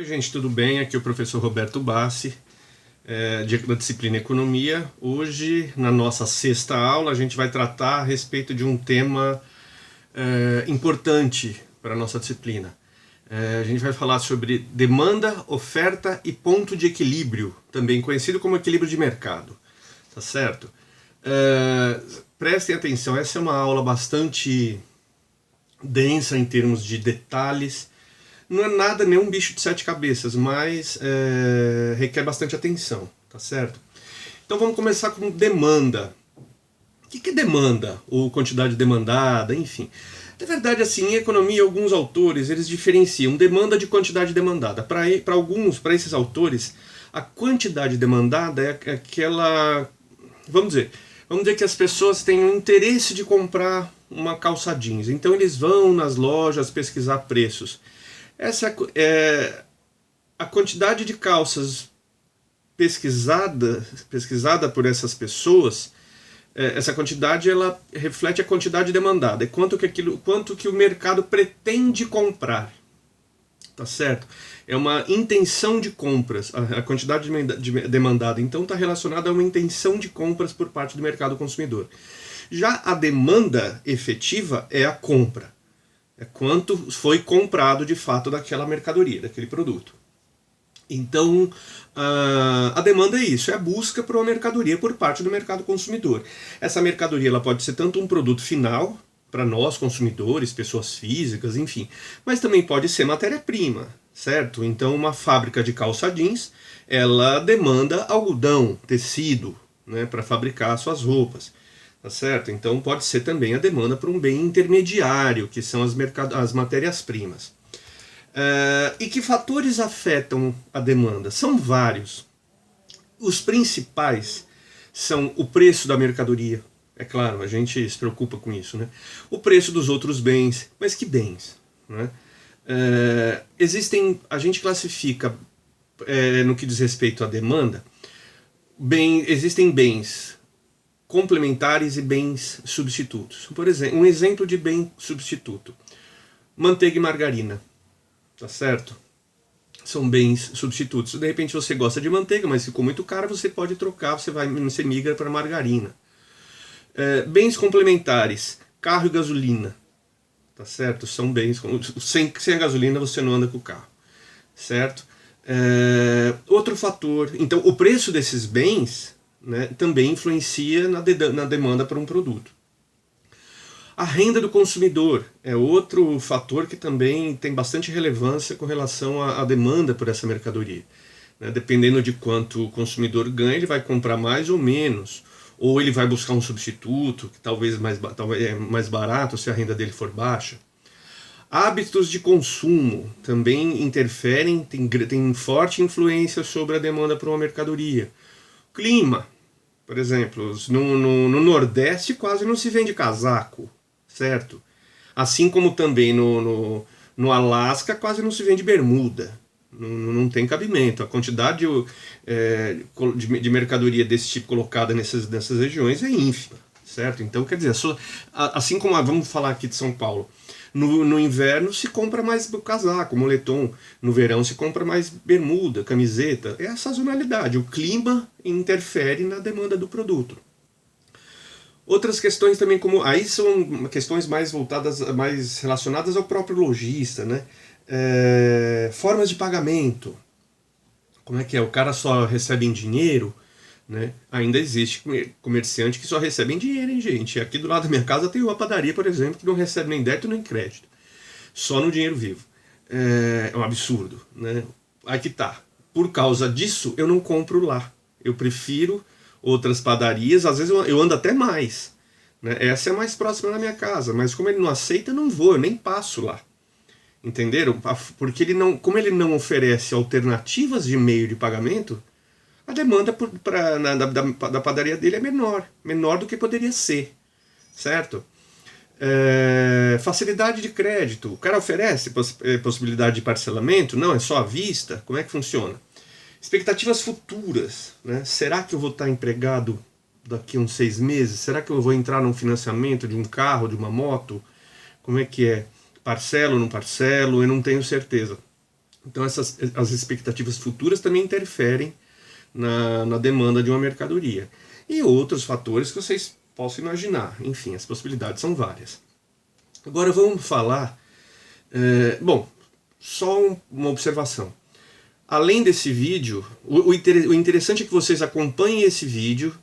Oi gente, tudo bem? Aqui é o professor Roberto Bassi, da disciplina Economia. Hoje, na nossa sexta aula, a gente vai tratar a respeito de um tema importante para a nossa disciplina. A gente vai falar sobre demanda, oferta e ponto de equilíbrio, também conhecido como equilíbrio de mercado. Tá certo? Prestem atenção, essa é uma aula bastante densa em termos de detalhes. Não é nada, nenhum bicho de sete cabeças, mas requer bastante atenção, tá certo? Então vamos começar com demanda. O que é demanda? Ou quantidade demandada, enfim. Na verdade, assim, em economia, alguns autores, eles diferenciam demanda de quantidade demandada. Para esses autores, a quantidade demandada é aquela... Vamos dizer que as pessoas têm o interesse de comprar uma calça jeans. Então eles vão nas lojas pesquisar preços. Essa é a quantidade de calças pesquisada por essas pessoas. Essa quantidade ela reflete a quantidade demandada, é quanto que o mercado pretende comprar, tá certo? É uma intenção de compras, a quantidade demandada, então está relacionada a uma intenção de compras por parte do mercado consumidor. Já a demanda efetiva é a compra. É quanto foi comprado de fato daquela mercadoria, daquele produto. Então, a demanda é isso, é a busca por uma mercadoria por parte do mercado consumidor. Essa mercadoria ela pode ser tanto um produto final, para nós consumidores, pessoas físicas, enfim, mas também pode ser matéria-prima, certo? Então, uma fábrica de calça jeans, ela demanda algodão, tecido, né, para fabricar suas roupas. Tá certo? Então pode ser também a demanda por um bem intermediário, que são as matérias-primas. E que fatores afetam a demanda? São vários. Os principais são o preço da mercadoria. É claro, a gente se preocupa com isso, né? O preço dos outros bens. Mas que bens? Né? A gente classifica, no que diz respeito à demanda, existem bens complementares e bens substitutos. Por exemplo, um exemplo de bem substituto: manteiga e margarina, tá certo? São bens substitutos. De repente você gosta de manteiga, mas ficou muito caro, você pode trocar, você migra para margarina. Bens complementares: carro e gasolina, tá certo? São bens sem a gasolina você não anda com o carro, certo? Outro fator, então o preço desses bens, né, também influencia na demanda por um produto. A renda do consumidor é outro fator que também tem bastante relevância com relação à demanda por essa mercadoria. Né, dependendo de quanto o consumidor ganha, ele vai comprar mais ou menos, ou ele vai buscar um substituto, que talvez é mais barato se a renda dele for baixa. Hábitos de consumo também interferem, tem forte influência sobre a demanda por uma mercadoria. Clima, por exemplo, no Nordeste quase não se vende casaco, certo? Assim como também no Alasca quase não se vende bermuda, não tem cabimento. A quantidade de mercadoria desse tipo colocada nessas regiões é ínfima, certo? Então, quer dizer, assim como vamos falar aqui de São Paulo, no inverno se compra mais casaco, moletom. No verão se compra mais bermuda, camiseta. É a sazonalidade. O clima interfere na demanda do produto. Outras questões também, como aí são questões mais voltadas, mais relacionadas ao próprio lojista, né? Formas de pagamento. Como é que é? O cara só recebe em dinheiro? Né? Ainda existe comerciante que só recebe em dinheiro, hein, gente? Aqui do lado da minha casa tem uma padaria, por exemplo, que não recebe nem débito nem crédito, só no dinheiro vivo. É um absurdo, né? Aí que tá. Por causa disso, eu não compro lá. Eu prefiro outras padarias, às vezes eu ando até mais. Né? Essa é mais próxima da minha casa, mas como ele não aceita, eu não vou, eu nem passo lá. Entenderam? Porque como ele não oferece alternativas de meio de pagamento, a demanda da padaria dele é menor do que poderia ser, certo? Facilidade de crédito, o cara oferece possibilidade de parcelamento? Não, é só à vista? Como é que funciona? Expectativas futuras, né? Será que eu vou estar empregado daqui a uns 6 meses? Será que eu vou entrar num financiamento de um carro, de uma moto? Como é que é? Parcelo ou não parcelo? Eu não tenho certeza. Então as expectativas futuras também interferem na demanda de uma mercadoria. E outros fatores que vocês possam imaginar. Enfim, as possibilidades são várias. Agora vamos falar... bom, só uma observação. Além desse vídeo, o interessante é que vocês acompanhem esse vídeo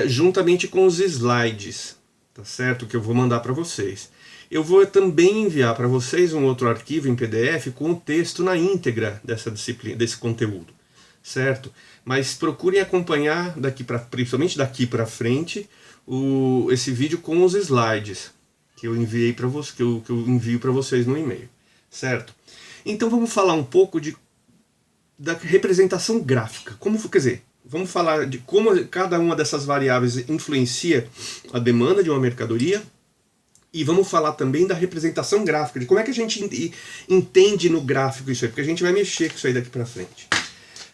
juntamente com os slides, tá certo? Que eu vou mandar para vocês. Eu vou também enviar para vocês um outro arquivo em PDF com o texto na íntegra dessa disciplina, desse conteúdo, certo? Mas procurem acompanhar principalmente daqui para frente esse vídeo com os slides que eu enviei para vocês, que eu envio para vocês no e-mail, certo? Então vamos falar um pouco da representação gráfica. Vamos falar de como cada uma dessas variáveis influencia a demanda de uma mercadoria. E vamos falar também da representação gráfica, de como é que a gente entende no gráfico isso aí, porque a gente vai mexer com isso aí daqui para frente.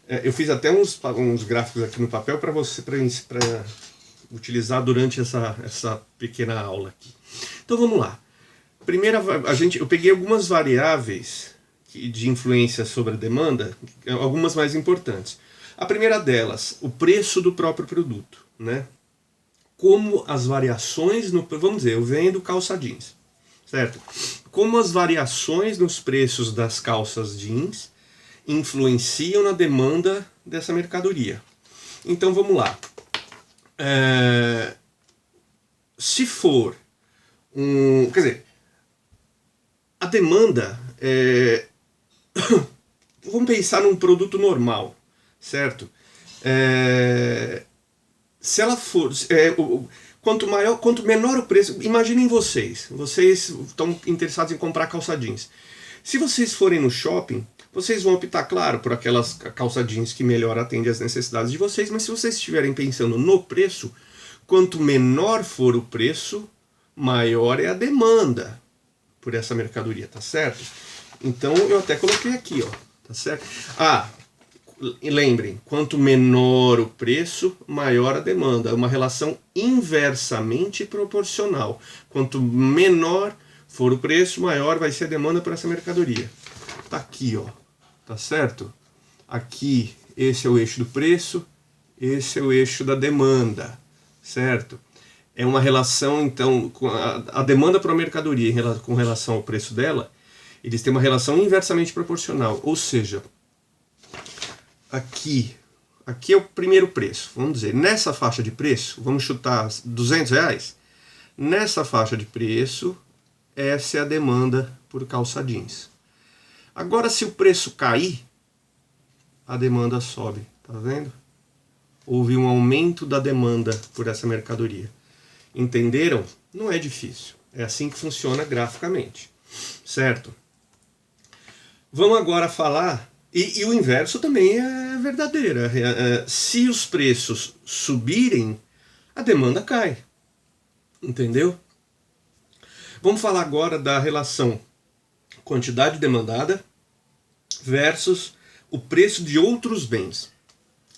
Eu fiz até uns gráficos aqui no papel para utilizar durante essa pequena aula aqui. Então vamos lá. Primeiro, eu peguei algumas variáveis de influência sobre a demanda, algumas mais importantes. A primeira delas, o preço do próprio produto, né? Como as variações vamos dizer, eu vendo calça jeans, certo? Como as variações nos preços das calças jeans influenciam na demanda dessa mercadoria. Então vamos lá. Se for a demanda vamos pensar num produto normal, certo? Se ela for... quanto menor o preço... Imaginem vocês estão interessados em comprar calça jeans. Se vocês forem no shopping, vocês vão optar, claro, por aquelas calça jeans que melhor atendem às necessidades de vocês, mas se vocês estiverem pensando no preço, quanto menor for o preço, maior é a demanda por essa mercadoria, tá certo? Então eu até coloquei aqui, ó, tá certo? E lembrem, quanto menor o preço, maior a demanda. É uma relação inversamente proporcional. Quanto menor for o preço, maior vai ser a demanda por essa mercadoria. Tá aqui, ó, tá certo? Aqui, esse é o eixo do preço, esse é o eixo da demanda, certo? É uma relação, então, com a demanda para a mercadoria com relação ao preço dela, eles têm uma relação inversamente proporcional, ou seja, aqui é o primeiro preço, vamos dizer, nessa faixa de preço, vamos chutar R$200, nessa faixa de preço, essa é a demanda por calça jeans. Agora, se o preço cair, a demanda sobe, tá vendo? Houve um aumento da demanda por essa mercadoria. Entenderam? Não é difícil, é assim que funciona graficamente, certo? Vamos agora falar... E o inverso também é verdadeiro. Se os preços subirem, a demanda cai. Entendeu? Vamos falar agora da relação quantidade demandada versus o preço de outros bens.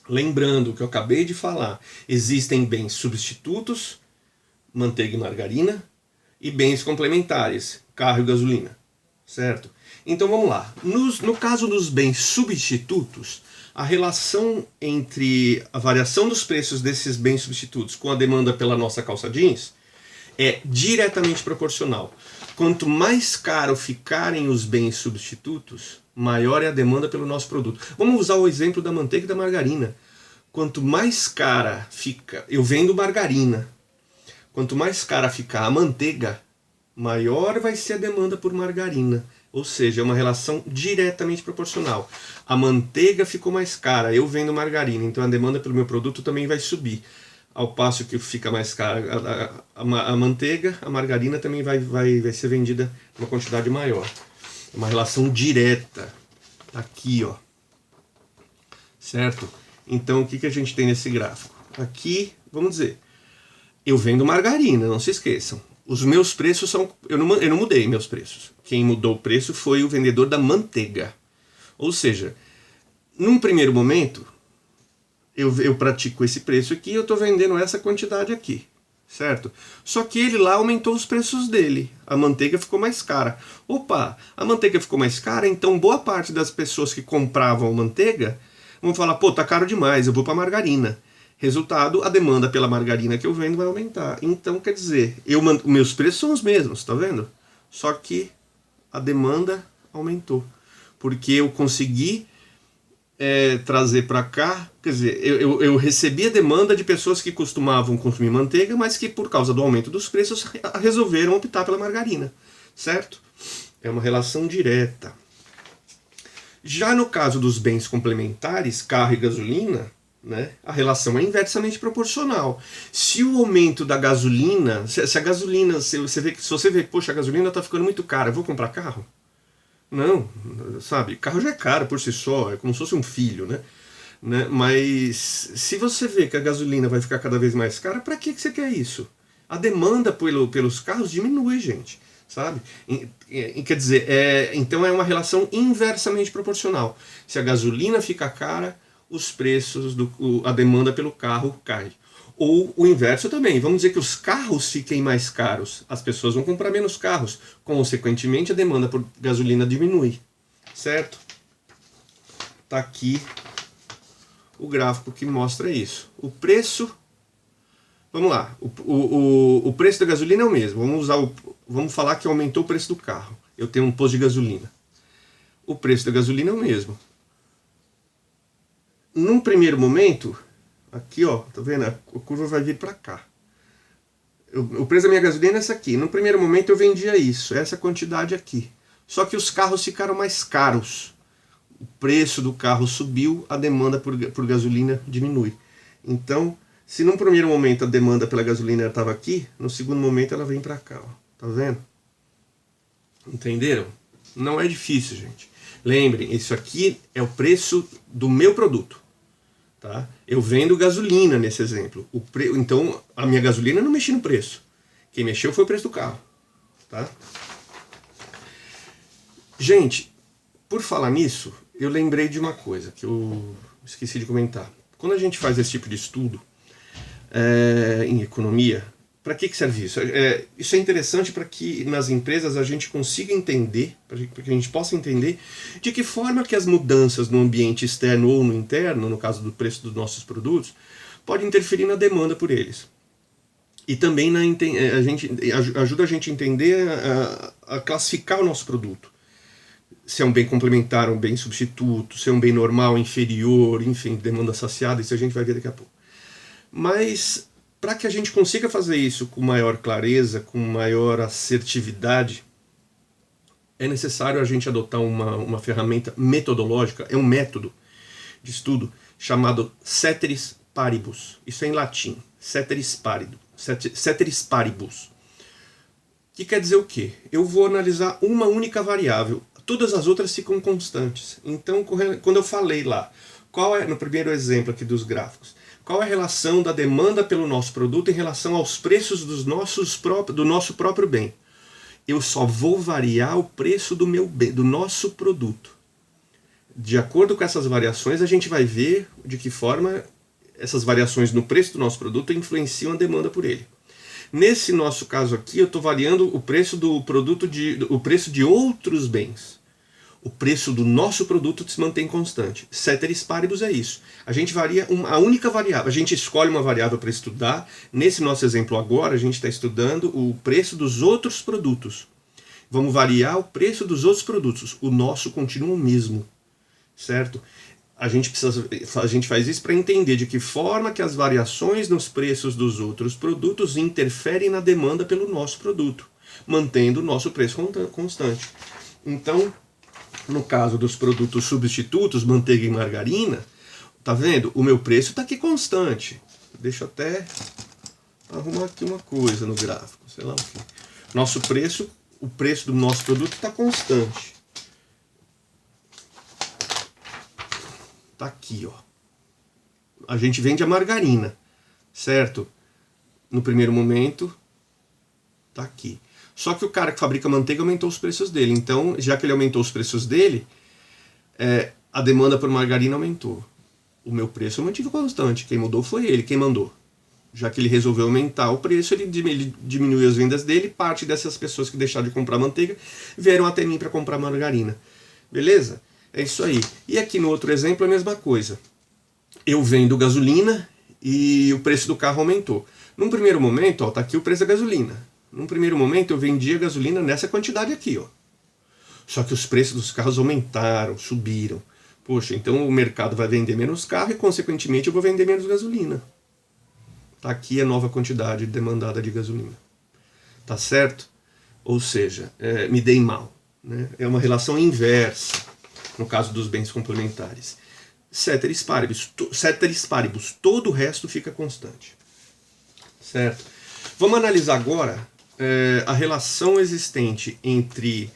Lembrando o que eu acabei de falar, existem bens substitutos, manteiga e margarina, e bens complementares, carro e gasolina. Certo? Então vamos lá. No caso dos bens substitutos, a relação entre a variação dos preços desses bens substitutos com a demanda pela nossa calça jeans é diretamente proporcional. Quanto mais caro ficarem os bens substitutos, maior é a demanda pelo nosso produto. Vamos usar o exemplo da manteiga e da margarina. Quanto mais cara fica... Eu vendo margarina. Quanto mais cara ficar a manteiga, maior vai ser a demanda por margarina. Ou seja, é uma relação diretamente proporcional. A manteiga ficou mais cara, eu vendo margarina, então a demanda pelo meu produto também vai subir. Ao passo que fica mais cara a manteiga, a margarina também vai ser vendida em uma quantidade maior. É uma relação direta. Aqui, ó. Certo? Então, o que a gente tem nesse gráfico? Aqui, vamos dizer, eu vendo margarina, não se esqueçam. Os meus preços são... Eu não mudei meus preços. Quem mudou o preço foi o vendedor da manteiga. Ou seja, num primeiro momento, eu pratico esse preço aqui e eu estou vendendo essa quantidade aqui. certo? Só que ele lá aumentou os preços dele. A manteiga ficou mais cara. Opa, a manteiga ficou mais cara, então boa parte das pessoas que compravam manteiga vão falar, pô, tá caro demais, eu vou para margarina. Resultado, a demanda pela margarina que eu vendo vai aumentar. Então, quer dizer, meus preços são os mesmos, tá vendo? Só que a demanda aumentou. Porque eu consegui trazer para cá, quer dizer, eu recebi a demanda de pessoas que costumavam consumir manteiga, mas que por causa do aumento dos preços resolveram optar pela margarina, certo? É uma relação direta. Já no caso dos bens complementares, carro e gasolina, né, a relação é inversamente proporcional. Se o aumento da gasolina, se a gasolina, se você vê, poxa, a gasolina está ficando muito cara, eu vou comprar carro? Não, sabe, carro já é caro por si só, é como se fosse um filho, né? Mas se você vê que a gasolina vai ficar cada vez mais cara, para que você quer isso? A demanda pelos carros diminui, gente, sabe? Quer dizer, então é uma relação inversamente proporcional. Se a gasolina fica cara, os preços, a demanda pelo carro cai. Ou o inverso também, vamos dizer que os carros fiquem mais caros, as pessoas vão comprar menos carros, consequentemente a demanda por gasolina diminui, certo? Tá aqui o gráfico que mostra isso. O preço, vamos lá, o preço da gasolina é o mesmo, vamos falar que aumentou o preço do carro, eu tenho um posto de gasolina, o preço da gasolina é o mesmo. Num primeiro momento, aqui ó, tá vendo? A curva vai vir para cá. O preço da minha gasolina é essa aqui. No primeiro momento eu vendia isso, essa quantidade aqui. Só que os carros ficaram mais caros. O preço do carro subiu, a demanda por gasolina diminui. Então, se num primeiro momento a demanda pela gasolina estava aqui, no segundo momento ela vem para cá, ó. Tá vendo? Entenderam? Não é difícil, gente. Lembrem, isso aqui é o preço do meu produto. Tá? Eu vendo gasolina nesse exemplo. Então, a minha gasolina não mexi no preço. Quem mexeu foi o preço do carro. Tá? Gente, por falar nisso, eu lembrei de uma coisa que eu esqueci de comentar. Quando a gente faz esse tipo de estudo em economia, para que serve isso? Isso é interessante para que nas empresas a gente consiga entender, para que a gente possa entender de que forma que as mudanças no ambiente externo ou no interno, no caso do preço dos nossos produtos, podem interferir na demanda por eles. E também ajuda a gente a entender, a classificar o nosso produto. Se é um bem complementar, um bem substituto, se é um bem normal, inferior, enfim, demanda saciada, isso a gente vai ver daqui a pouco. Mas para que a gente consiga fazer isso com maior clareza, com maior assertividade, é necessário a gente adotar uma ferramenta metodológica, é um método de estudo chamado Ceteris Paribus. Isso é em latim, Ceteris Paribus. Que quer dizer o quê? Eu vou analisar uma única variável, todas as outras ficam constantes. Então, quando eu falei lá, qual é, no primeiro exemplo aqui dos gráficos, qual é a relação da demanda pelo nosso produto em relação aos preços do nosso próprio bem? Eu só vou variar o preço do nosso produto. De acordo com essas variações, a gente vai ver de que forma essas variações no preço do nosso produto influenciam a demanda por ele. Nesse nosso caso aqui, eu estou variando o preço do produto, o preço de outros bens. O preço do nosso produto se mantém constante. Ceteris paribus é isso. A gente varia a única variável. A gente escolhe uma variável para estudar. Nesse nosso exemplo agora, a gente está estudando o preço dos outros produtos. Vamos variar o preço dos outros produtos. O nosso continua o mesmo. Certo? A gente faz isso para entender de que forma que as variações nos preços dos outros produtos interferem na demanda pelo nosso produto, mantendo o nosso preço constante. Então, no caso dos produtos substitutos, manteiga e margarina, tá vendo? O meu preço está aqui constante. Deixa eu até arrumar aqui uma coisa no gráfico, sei lá o que. Nosso preço, o preço do nosso produto está constante. Tá aqui, ó. A gente vende a margarina, certo? No primeiro momento, tá aqui. Só que o cara que fabrica manteiga aumentou os preços dele. Então, já que ele aumentou os preços dele, a demanda por margarina aumentou. O meu preço eu mantive constante. Quem mudou foi ele. Quem mandou? Já que ele resolveu aumentar o preço, ele diminuiu as vendas dele, parte dessas pessoas que deixaram de comprar manteiga vieram até mim para comprar margarina. Beleza? É isso aí. E aqui no outro exemplo é a mesma coisa. Eu vendo gasolina e o preço do carro aumentou. Num primeiro momento, ó, tá aqui o preço da gasolina. Num primeiro momento eu vendia gasolina nessa quantidade aqui, ó. Só que os preços dos carros aumentaram, subiram. Poxa, então o mercado vai vender menos carro e consequentemente eu vou vender menos gasolina. Tá aqui a nova quantidade demandada de gasolina. Tá certo? Ou seja, me dei mal. Né? É uma relação inversa no caso dos bens complementares. Ceteris paribus, todo o resto fica constante. Certo? Vamos analisar agora a relação existente entre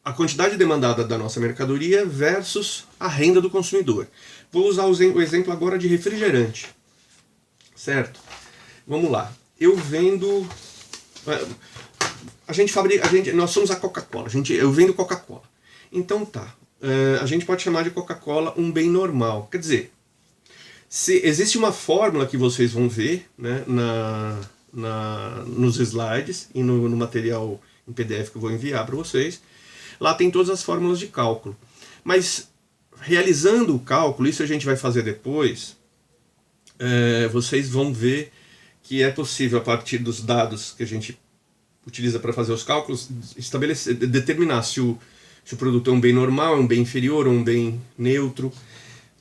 a quantidade demandada da nossa mercadoria versus a renda do consumidor. Vou usar o exemplo agora de refrigerante. Certo? Vamos lá. Eu vendo... nós somos a Coca-Cola. Eu vendo Coca-Cola. Então tá. A gente pode chamar de Coca-Cola um bem normal. Quer dizer, existe uma fórmula que vocês vão ver, né, nos slides e no material em PDF que eu vou enviar para vocês. Lá tem todas as fórmulas de cálculo. Mas realizando o cálculo, isso a gente vai fazer depois, vocês vão ver que é possível, a partir dos dados que a gente utiliza para fazer os cálculos, determinar se o produto é um bem normal, é um bem inferior, ou um bem neutro.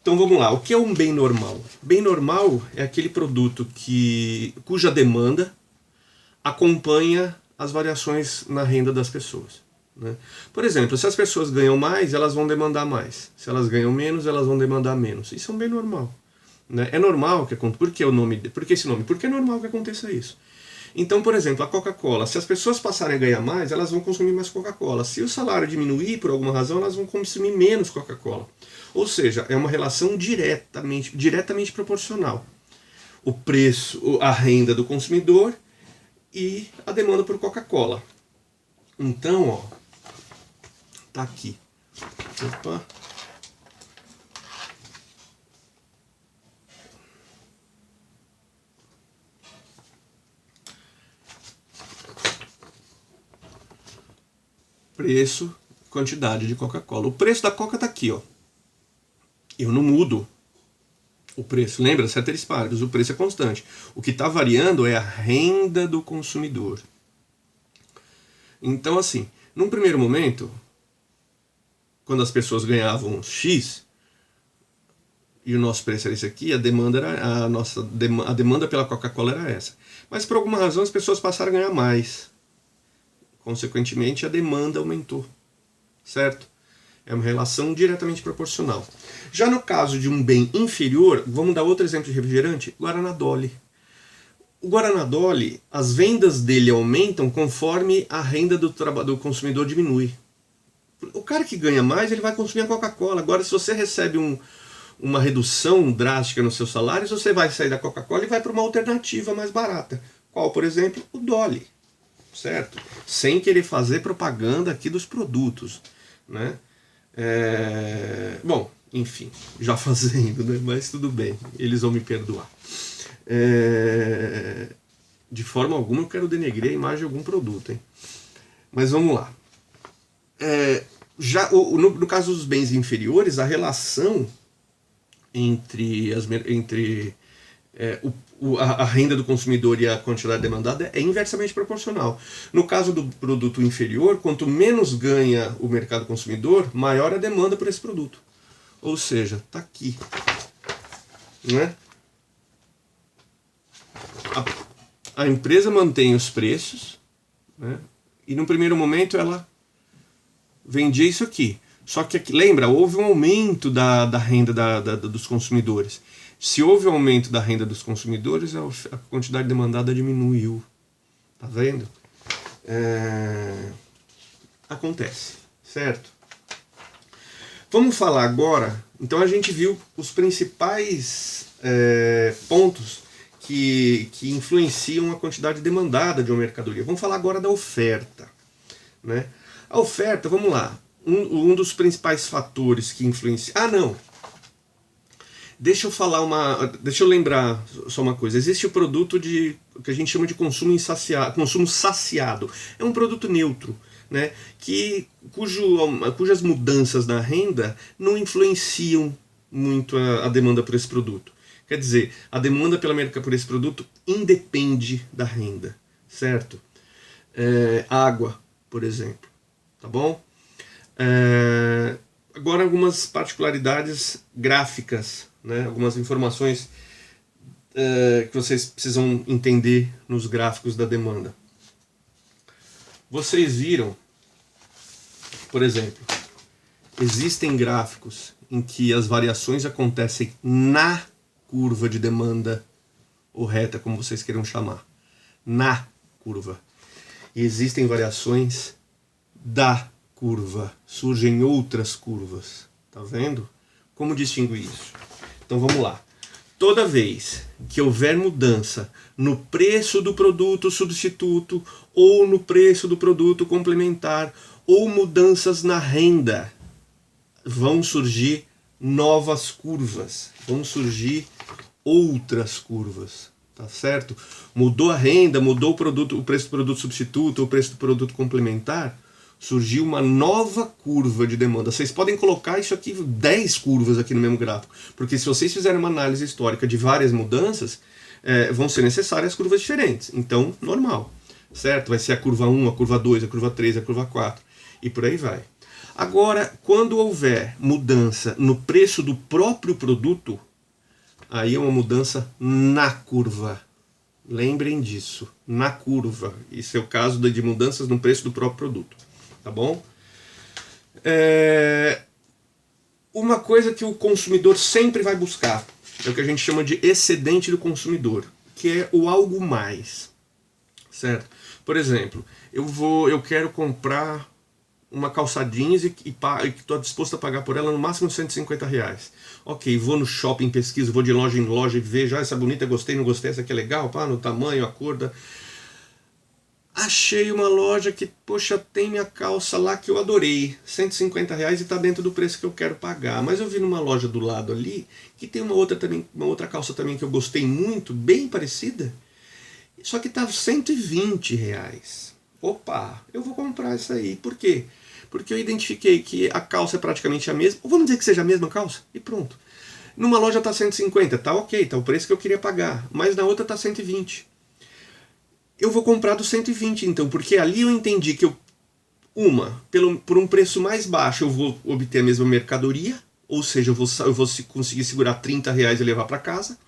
Então vamos lá, o que é um bem normal? Bem normal é aquele produto cuja demanda acompanha as variações na renda das pessoas. Né? Por exemplo, se as pessoas ganham mais, elas vão demandar mais. Se elas ganham menos, elas vão demandar menos. Isso é um bem normal. Né? É normal que aconteça. Por que esse nome? Porque é normal que aconteça isso. Então, por exemplo, a Coca-Cola, se as pessoas passarem a ganhar mais, elas vão consumir mais Coca-Cola. Se o salário diminuir por alguma razão, elas vão consumir menos Coca-Cola. Ou seja, é uma relação diretamente proporcional. O preço, a renda do consumidor e a demanda por Coca-Cola. Então, ó, tá aqui. Opa. Preço, quantidade de Coca-Cola. O preço da Coca tá aqui, ó. Eu não mudo o preço. Lembra? Ceteris paribus, o preço é constante. O que está variando é a renda do consumidor. Então, assim, num primeiro momento, quando as pessoas ganhavam X e o nosso preço era esse aqui, a demanda pela Coca-Cola era essa. Mas por alguma razão as pessoas passaram a ganhar mais. Consequentemente, a demanda aumentou. Certo? É uma relação diretamente proporcional. Já no caso de um bem inferior, vamos dar outro exemplo de refrigerante, Guaraná Dolly. O Guaraná Dolly, as vendas dele aumentam conforme a renda do consumidor diminui. O cara que ganha mais, ele vai consumir a Coca-Cola. Agora, se você recebe uma redução drástica no seu salário, você vai sair da Coca-Cola e vai para uma alternativa mais barata. Qual, por exemplo? O Dolly. Certo? Sem querer fazer propaganda aqui dos produtos. Né? Bom, enfim, já fazendo, né? Mas tudo bem, eles vão me perdoar. De forma alguma eu quero denegrir a imagem de algum produto, hein? Mas vamos lá. No caso dos bens inferiores, a relação entre a renda do consumidor e a quantidade demandada é inversamente proporcional. No caso do produto inferior, quanto menos ganha o mercado consumidor, maior a demanda por esse produto. Ou seja, está aqui. Né? A empresa mantém os preços, né? E no primeiro momento ela vendia isso aqui. Só que, lembra, houve um aumento da renda dos consumidores. Se houve um aumento da renda dos consumidores, a quantidade demandada diminuiu. Tá vendo? Acontece, certo? Vamos falar agora. Então a gente viu os principais pontos que influenciam a quantidade demandada de uma mercadoria. Vamos falar agora da oferta. Né? A oferta, vamos lá. Um dos principais fatores que influencia... Deixa eu lembrar só uma coisa. Existe o produto que a gente chama de consumo insaciado, consumo saciado. É um produto neutro, né? Cujas mudanças na renda não influenciam muito a demanda por esse produto. Quer dizer, a demanda por esse produto independe da renda, certo? Água, por exemplo, tá bom? Agora algumas particularidades gráficas, né? Algumas informações que vocês precisam entender nos gráficos da demanda. Vocês viram, por exemplo, existem gráficos em que as variações acontecem na curva de demanda, ou reta, como vocês queiram chamar, na curva. E existem variações da curva, surgem outras curvas, tá vendo? Como distinguir isso? Então vamos lá. Toda vez que houver mudança no preço do produto substituto ou no preço do produto complementar ou mudanças na renda, vão surgir novas curvas, vão surgir outras curvas, tá certo? Mudou a renda, mudou o preço do produto substituto ou o preço do produto complementar, surgiu uma nova curva de demanda. Vocês podem colocar isso aqui, 10 curvas aqui no mesmo gráfico, porque se vocês fizerem uma análise histórica de várias mudanças, vão ser necessárias curvas diferentes. Então, normal, certo? Vai ser a curva 1, a curva 2, a curva 3, a curva 4 e por aí vai. Agora, quando houver mudança no preço do próprio produto, aí é uma mudança na curva. Lembrem disso, na curva. Isso é o caso de mudanças no preço do próprio produto. Tá bom? Uma coisa que o consumidor sempre vai buscar é o que a gente chama de excedente do consumidor, que é o algo mais, certo? Por exemplo, eu quero comprar uma calça jeans e estou disposto a pagar por ela no máximo R$150. Ok, vou no shopping, pesquiso, vou de loja em loja e vejo, essa bonita, gostei, não gostei, essa aqui é legal, no tamanho, a cor da... Achei uma loja que, poxa, tem minha calça lá que eu adorei, R$150 e está dentro do preço que eu quero pagar. Mas eu vi numa loja do lado ali que tem uma outra calça também que eu gostei muito, bem parecida, só que tá R$120. Opa, eu vou comprar isso aí. Por quê? Porque eu identifiquei que a calça é praticamente a mesma, ou vamos dizer que seja a mesma calça, e pronto. Numa loja tá 150, tá ok, tá o preço que eu queria pagar, mas na outra tá 120. Eu vou comprar do 120 então, porque ali eu entendi que por um preço mais baixo eu vou obter a mesma mercadoria, ou seja, eu vou conseguir segurar R$30 e levar para casa,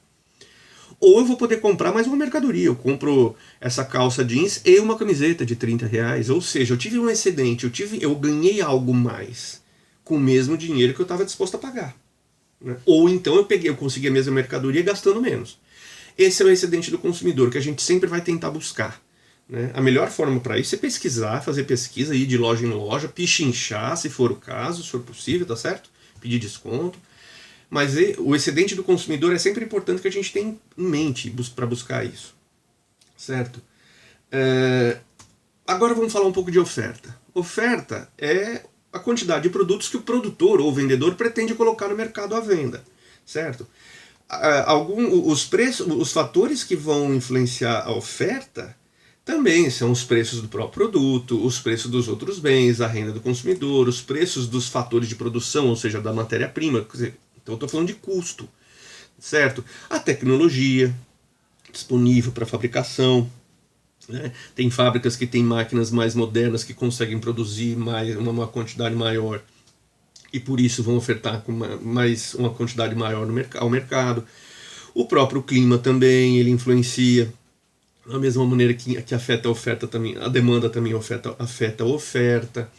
ou eu vou poder comprar mais uma mercadoria. Eu compro essa calça jeans e uma camiseta de R$30, ou seja, eu tive um excedente, eu ganhei algo mais com o mesmo dinheiro que eu estava disposto a pagar, né? Ou então eu consegui a mesma mercadoria gastando menos. Esse é o excedente do consumidor que a gente sempre vai tentar buscar, né? A melhor forma para isso é pesquisar, fazer pesquisa, ir de loja em loja, pichinchar se for o caso, se for possível, tá certo? Pedir desconto. Mas o excedente do consumidor é sempre importante que a gente tenha em mente para buscar isso, certo? Agora vamos falar um pouco de oferta. Oferta é a quantidade de produtos que o produtor ou o vendedor pretende colocar no mercado à venda, certo? Os fatores que vão influenciar a oferta também são os preços do próprio produto, os preços dos outros bens, a renda do consumidor, os preços dos fatores de produção, ou seja, da matéria-prima. Então eu estou falando de custo, certo? A tecnologia disponível para fabricação, né? Tem fábricas que têm máquinas mais modernas que conseguem produzir uma quantidade maior e por isso vão ofertar com uma quantidade maior ao mercado. O próprio clima também, ele influencia da mesma maneira que afeta a oferta também, a demanda também afeta a oferta.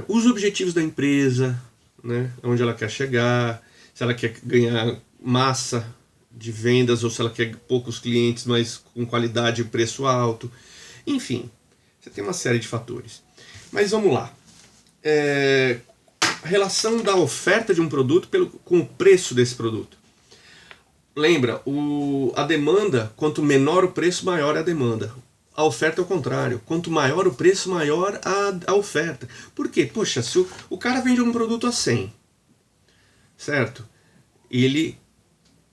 Os objetivos da empresa, né, onde ela quer chegar, se ela quer ganhar massa de vendas ou se ela quer poucos clientes, mas com qualidade e preço alto. Enfim, você tem uma série de fatores. Mas vamos lá. A relação da oferta de um produto com o preço desse produto. Lembra, a demanda, quanto menor o preço, maior é a demanda. A oferta é o contrário. Quanto maior o preço, maior a oferta. Por quê? Poxa, se o cara vende um produto a 100, certo? ele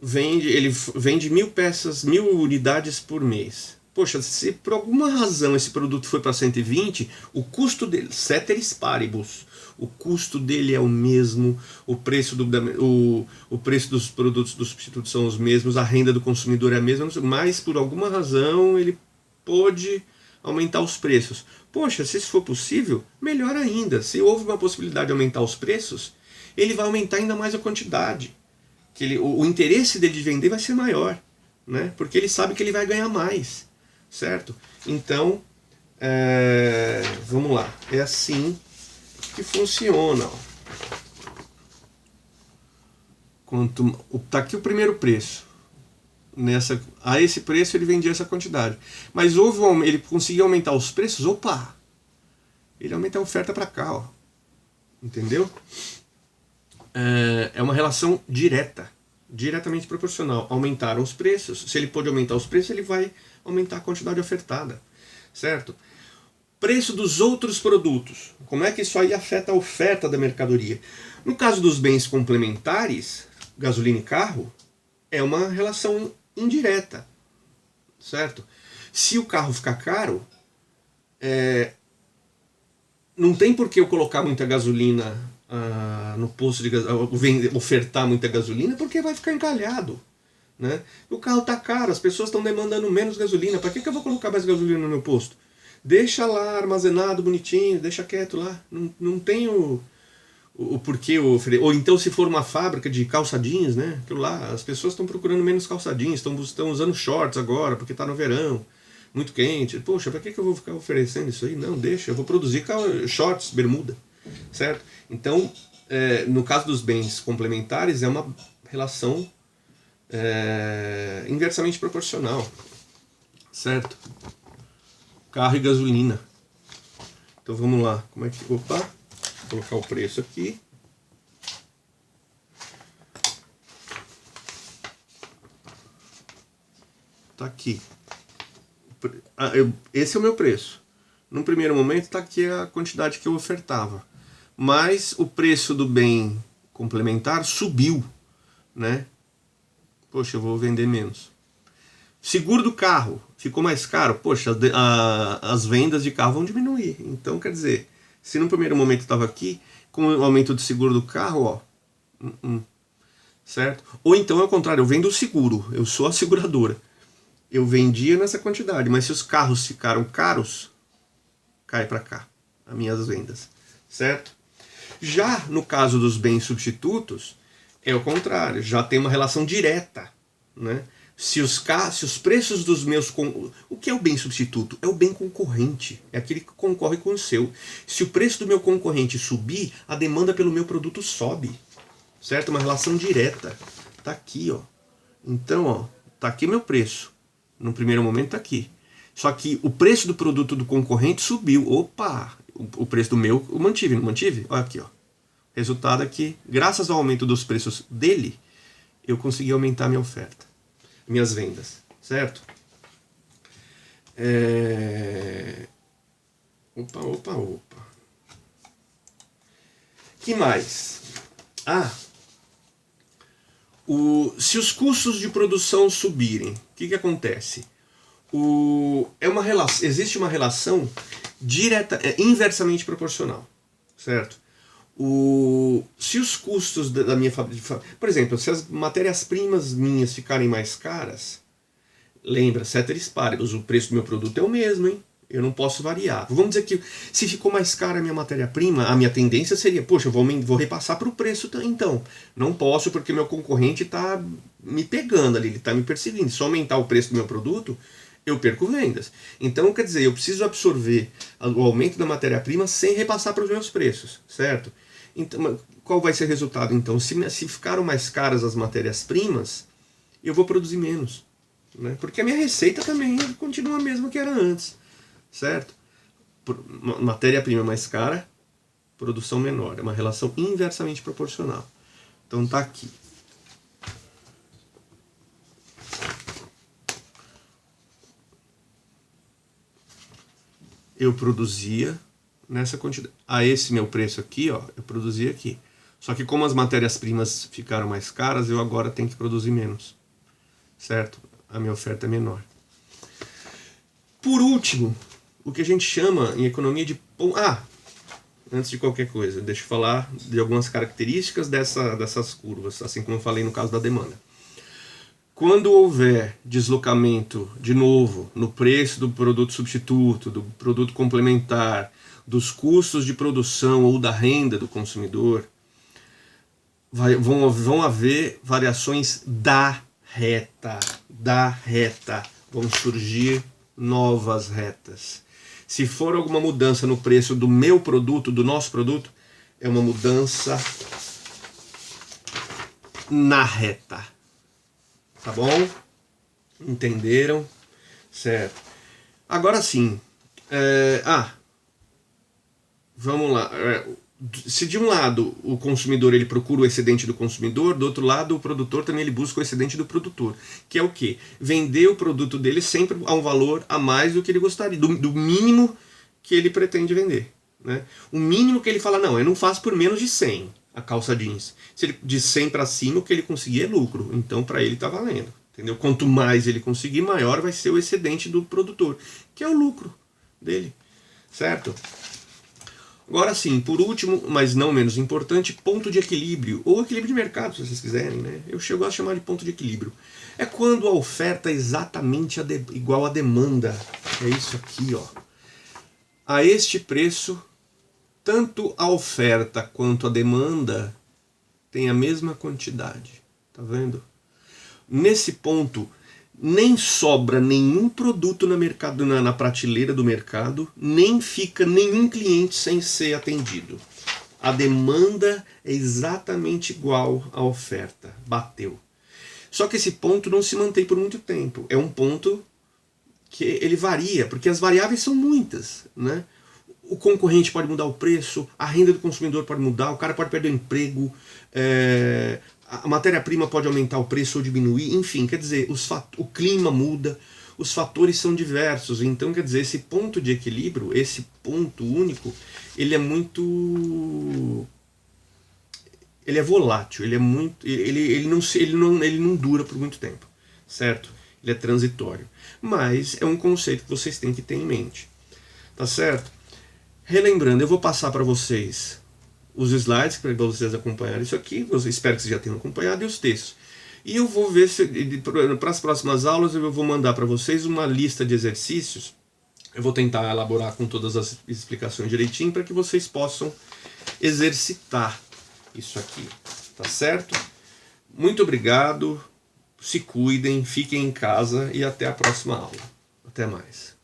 vende 1.000 peças, 1.000 unidades por mês. Poxa, se por alguma razão esse produto foi para 120, o custo dele, ceteris paribus, o custo dele é o mesmo, o preço dos produtos dos substitutos são os mesmos, a renda do consumidor é a mesma, mas por alguma razão ele pôde aumentar os preços. Poxa, se isso for possível, melhor ainda. Se houve uma possibilidade de aumentar os preços, ele vai aumentar ainda mais a quantidade. O interesse dele de vender vai ser maior, né? Porque ele sabe que ele vai ganhar mais, certo? Então, vamos lá. É assim que funciona. Tá aqui o primeiro preço. A esse preço ele vendia essa quantidade. Mas ele conseguiu aumentar os preços, opa! Ele aumenta a oferta para cá, ó. Entendeu? É uma relação direta, diretamente proporcional. Aumentaram os preços. Se ele pode aumentar os preços, ele vai aumentar a quantidade ofertada, certo? Preço dos outros produtos. Como é que isso aí afeta a oferta da mercadoria? No caso dos bens complementares, gasolina e carro, é uma relação indireta, certo? Se o carro ficar caro, não tem por que eu colocar muita gasolina no posto de gasolina, ofertar muita gasolina, porque vai ficar encalhado, né? O carro está caro, as pessoas estão demandando menos gasolina, para que eu vou colocar mais gasolina no meu posto? Deixa lá armazenado, bonitinho, deixa quieto lá, não tem o porquê ou então se for uma fábrica de calçadinhos, né? Aquilo lá, as pessoas estão procurando menos calçadinhos, estão usando shorts agora porque está no verão, muito quente. Poxa, para que eu vou ficar oferecendo isso aí? Não, deixa, eu vou produzir shorts, bermuda, certo? Então, no caso dos bens complementares, é uma relação inversamente proporcional, certo? Carro e gasolina. Então vamos lá, como é que... Opa, vou colocar o preço aqui. Tá aqui. Esse é o meu preço. No primeiro momento está aqui a quantidade que eu ofertava. Mas o preço do bem complementar subiu, né? Poxa, eu vou vender menos. Seguro do carro ficou mais caro. Poxa, as vendas de carro vão diminuir. Então, quer dizer, se no primeiro momento estava aqui, com o aumento do seguro do carro, ó, certo? Ou então, ao contrário, eu vendo o seguro, eu sou a seguradora. Eu vendia nessa quantidade, mas se os carros ficaram caros, cai para cá as minhas vendas, certo? Já no caso dos bens substitutos, é o contrário, já tem uma relação direta, né? Se os preços dos meus... O que é o bem substituto? É o bem concorrente, é aquele que concorre com o seu. Se o preço do meu concorrente subir, a demanda pelo meu produto sobe, certo? Uma relação direta. Tá aqui, ó. Então, ó, tá aqui meu preço. No primeiro momento tá aqui. Só que o preço do produto do concorrente subiu. Opa! O preço do meu eu mantive, não mantive? Olha aqui, ó. Resultado aqui, graças ao aumento dos preços dele, eu consegui aumentar minha oferta, minhas vendas, certo? Opa. Que mais? Se os custos de produção subirem, o que acontece? Existe uma relação direta, inversamente proporcional, certo? Se os custos da minha fábrica... Por exemplo, se as matérias-primas minhas ficarem mais caras, lembra, ceteris paribus, o preço do meu produto é o mesmo, hein? Eu não posso variar. Vamos dizer que se ficou mais cara a minha matéria-prima, a minha tendência seria, poxa, eu vou repassar para o preço então. Não posso porque meu concorrente está me pegando ali, ele está me perseguindo. Se eu aumentar o preço do meu produto, eu perco vendas. Então, quer dizer, eu preciso absorver o aumento da matéria-prima sem repassar para os meus preços, certo? Então, qual vai ser o resultado então? Se ficaram mais caras as matérias-primas, eu vou produzir menos, né? Porque a minha receita também continua a mesma que era antes, certo? Matéria-prima mais cara, produção menor. É uma relação inversamente proporcional. Então tá aqui. Eu produzia nessa quantidade. A esse meu preço aqui, ó, eu produzia aqui. Só que como as matérias-primas ficaram mais caras, eu agora tenho que produzir menos, certo? A minha oferta é menor. Por último, o que a gente chama em economia de... antes de qualquer coisa, deixa eu falar de algumas características dessas curvas, assim como eu falei no caso da demanda. Quando houver deslocamento, de novo, no preço do produto substituto, do produto complementar, dos custos de produção ou da renda do consumidor, vão haver variações da reta. Vão surgir novas retas. Se for alguma mudança no preço do meu produto, do nosso produto, é uma mudança na reta. Tá bom? Entenderam? Certo. Agora sim. Vamos lá. Se de um lado o consumidor ele procura o excedente do consumidor, do outro lado o produtor também ele busca o excedente do produtor. Que é o quê? Vender o produto dele sempre a um valor a mais do que ele gostaria, do mínimo que ele pretende vender. Né? O mínimo que ele fala, não, eu não faço por menos de 100 a calça jeans. Se ele de 100 para cima, o que ele conseguir é lucro. Então para ele está valendo. Entendeu? Quanto mais ele conseguir, maior vai ser o excedente do produtor, que é o lucro dele. Certo? Agora sim, por último, mas não menos importante, ponto de equilíbrio, ou equilíbrio de mercado, se vocês quiserem, né? Eu chego a chamar de ponto de equilíbrio. É quando a oferta é exatamente igual à demanda. É isso aqui, ó. A este preço, tanto a oferta quanto a demanda têm a mesma quantidade. Tá vendo? Nesse ponto, nem sobra nenhum produto na prateleira do mercado, nem fica nenhum cliente sem ser atendido. A demanda é exatamente igual à oferta. Bateu. Só que esse ponto não se mantém por muito tempo. É um ponto que ele varia, porque as variáveis são muitas, né? O concorrente pode mudar o preço, a renda do consumidor pode mudar, o cara pode perder o emprego, a matéria-prima pode aumentar o preço ou diminuir, enfim, quer dizer, o clima muda, os fatores são diversos, então quer dizer, esse ponto de equilíbrio, esse ponto único, ele é muito... ele é volátil, ele é muito... ele não dura por muito tempo, certo? Ele é transitório. Mas é um conceito que vocês têm que ter em mente, tá certo? Relembrando, eu vou passar para vocês os slides para vocês acompanharem isso aqui, eu espero que vocês já tenham acompanhado, e os textos. E eu vou ver se, para as próximas aulas, eu vou mandar para vocês uma lista de exercícios. Eu vou tentar elaborar com todas as explicações direitinho para que vocês possam exercitar isso aqui, tá certo? Muito obrigado, se cuidem, fiquem em casa e até a próxima aula. Até mais.